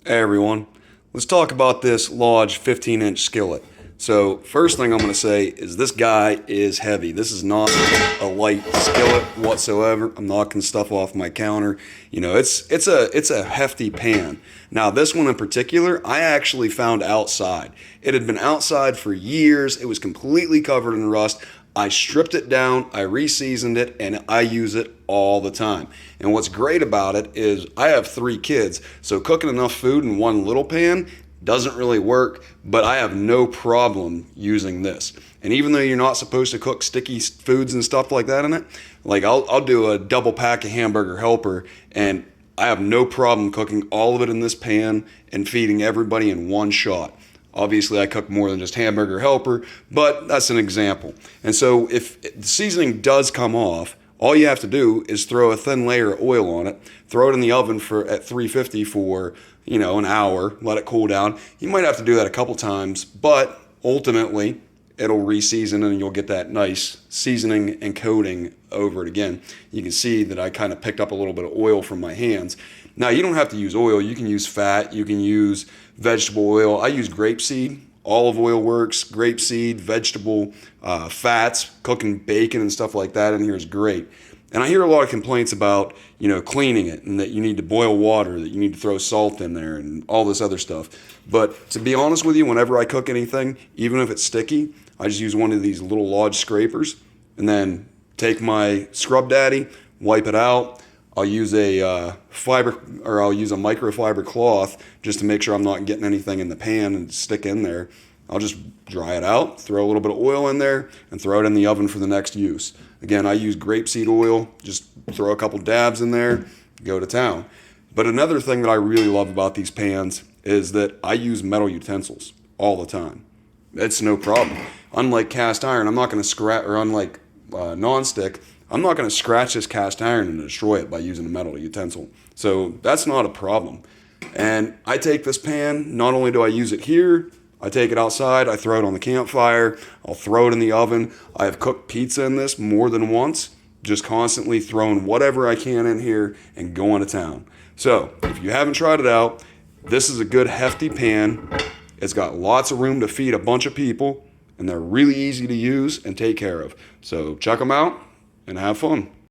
Hey everyone, let's talk about this large 15-inch skillet. So first thing I'm going to say is this guy is heavy. This is not a light skillet whatsoever. I'm knocking stuff off my counter. You know, it's a hefty pan. Now this one in particular, I actually found outside. It had been outside for years. It was completely covered in rust. I stripped it down, I re-seasoned it, and I use it all the time. And what's great about it is I have 3 kids, so cooking enough food in one little pan doesn't really work, but I have no problem using this. And even though you're not supposed to cook sticky foods and stuff like that in it, like I'll do a double pack of hamburger helper, and I have no problem cooking all of it in this pan and feeding everybody in one shot. Obviously, I cook more than just hamburger helper, but that's an example. And so if the seasoning does come off, all you have to do is throw a thin layer of oil on it, throw it in the oven at 350 for, an hour, let it cool down. You might have to do that a couple times, but ultimately it'll re-season and you'll get that nice seasoning and coating over it again. You can see that I kind of picked up a little bit of oil from my hands. Now, you don't have to use oil. You can use fat. You can use vegetable oil. I use grapeseed. Olive oil works. Grapeseed, vegetable fats, cooking bacon and stuff like that in here is great. And I hear a lot of complaints about, cleaning it and that you need to boil water, that you need to throw salt in there and all this other stuff. But to be honest with you, whenever I cook anything, even if it's sticky, I just use one of these little Lodge scrapers and then take my Scrub Daddy, wipe it out. I'll use a I'll use a microfiber cloth just to make sure I'm not getting anything in the pan and stick in there. I'll just dry it out, throw a little bit of oil in there, and throw it in the oven for the next use. Again, I use grapeseed oil, just throw a couple dabs in there, go to town. But another thing that I really love about these pans is that I use metal utensils all the time. It's no problem. Unlike cast iron, I'm not going to scratch, or unlike nonstick, I'm not going to scratch this cast iron and destroy it by using a metal utensil. So that's not a problem. And I take this pan, not only do I use it here, I take it outside, I throw it on the campfire, I'll throw it in the oven. I have cooked pizza in this more than once, just constantly throwing whatever I can in here and going to town. So if you haven't tried it out, this is a good hefty pan. It's got lots of room to feed a bunch of people, and they're really easy to use and take care of. So check them out and have fun.